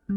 I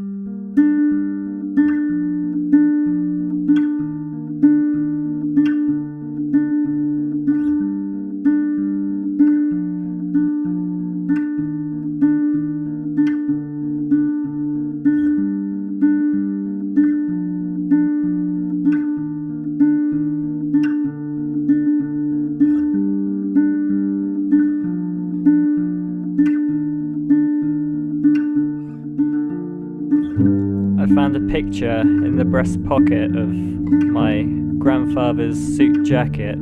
found a picture in the breast pocket of my grandfather's suit jacket.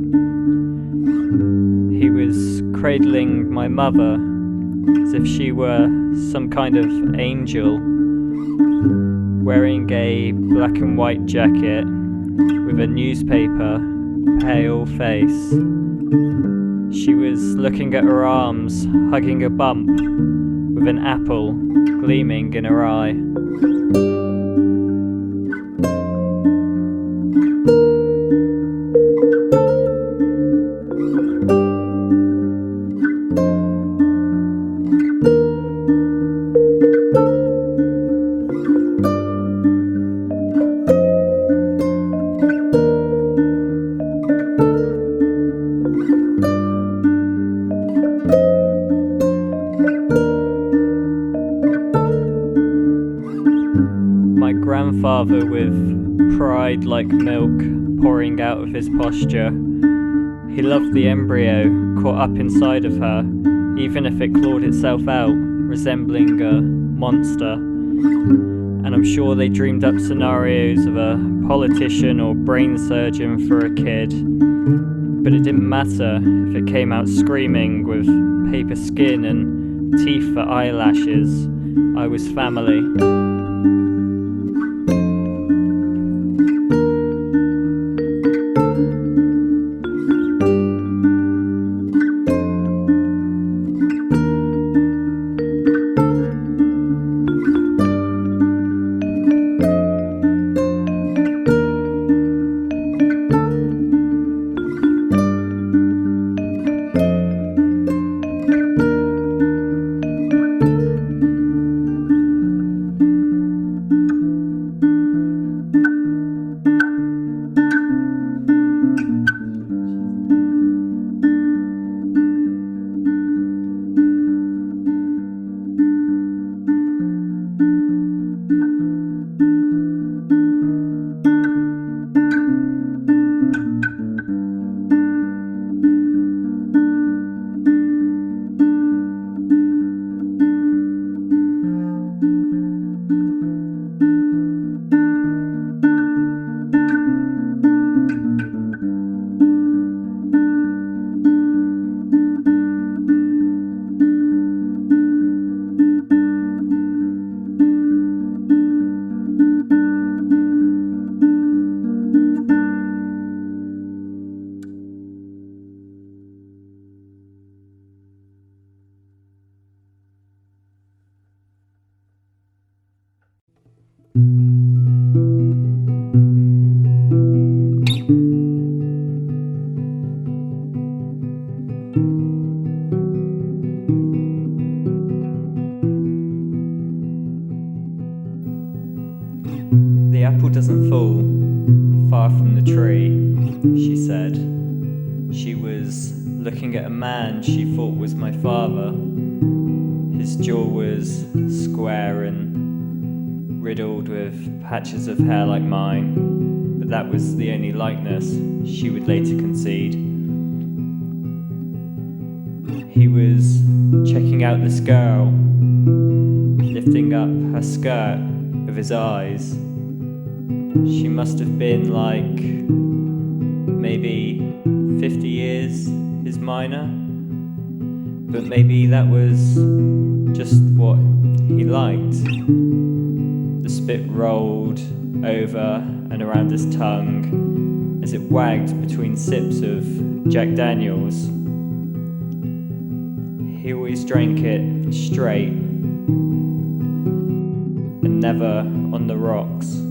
He was cradling my mother as if she were some kind of angel, wearing a black and white jacket with a newspaper, pale face. She was looking at her arms, hugging a bump with an apple gleaming in her eye. My grandfather, with pride like milk pouring out of his posture, he loved the embryo caught up inside of her, even if it clawed itself out, resembling a monster. And I'm sure they dreamed up scenarios of a politician or brain surgeon for a kid, but it didn't matter if it came out screaming with paper skin and teeth for eyelashes. I was family. The apple doesn't fall far from the tree, she said. She was looking at a man she thought was my father. His jaw was square and riddled with patches of hair like mine, but that was the only likeness, she would later concede. He was checking out this girl, lifting up her skirt with his eyes. She must have been like maybe 50 years his minor, but maybe that was just what he liked. The spit rolled over and around his tongue as it wagged between sips of Jack Daniels. He always drank it straight and never on the rocks.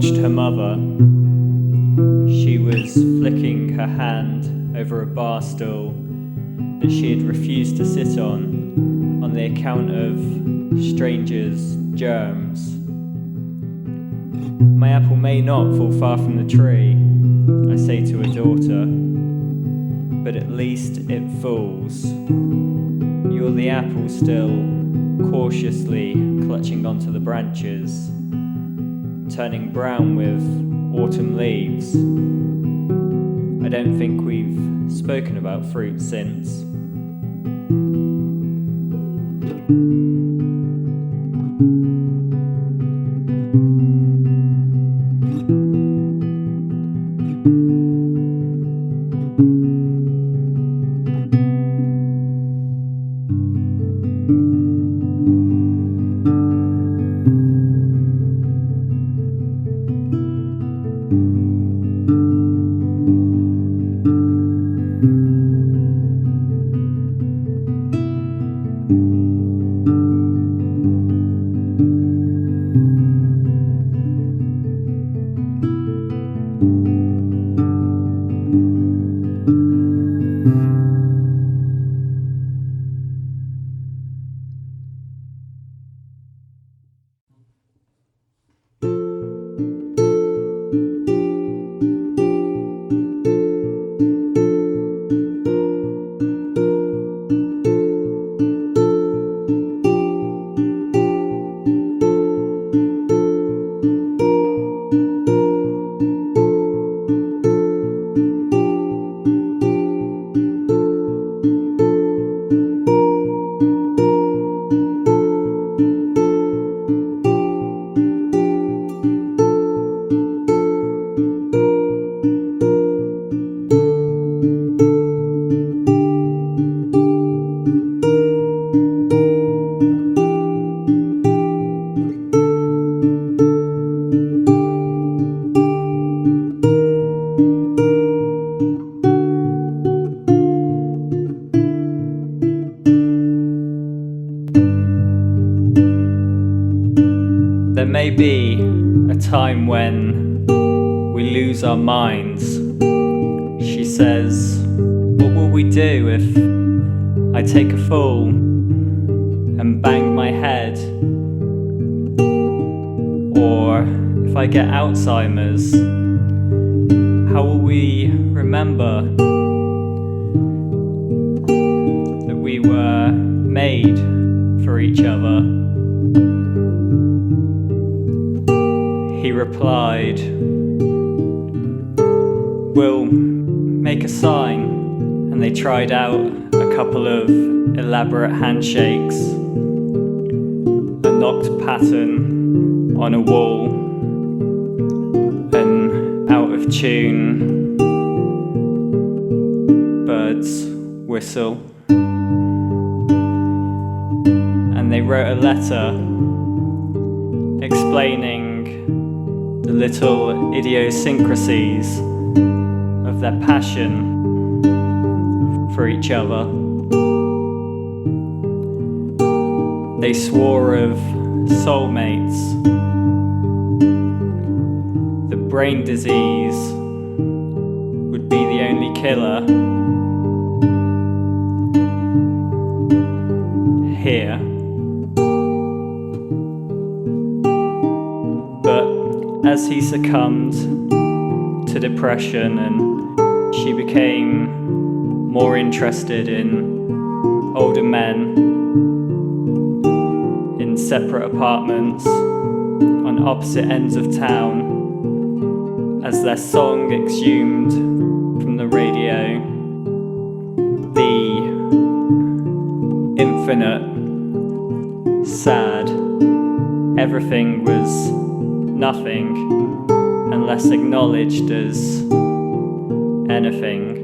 watched her mother. She was flicking her hand over a bar stool that she had refused to sit on the account of strangers' germs. My apple may not fall far from the tree, I say to her daughter, but at least it falls. You're the apple still, cautiously clutching onto the branches, turning brown with autumn leaves. I don't think we've spoken about fruit since. There may be a time when we lose our minds. She says, what will we do if I take a fall and bang my head? Or if I get Alzheimer's, how will we remember that we were made for each other? He replied, we'll make a sign. And they tried out a couple of elaborate handshakes, a knocked pattern on a wall, an out of tune bird's whistle. And they wrote a letter explaining the little idiosyncrasies of their passion for each other. They swore of soulmates, that brain disease would be the only killer here. As he succumbed to depression and she became more interested in older men in separate apartments on opposite ends of town, as their song exhumed from the radio the infinite sad, everything was nothing unless acknowledged as anything.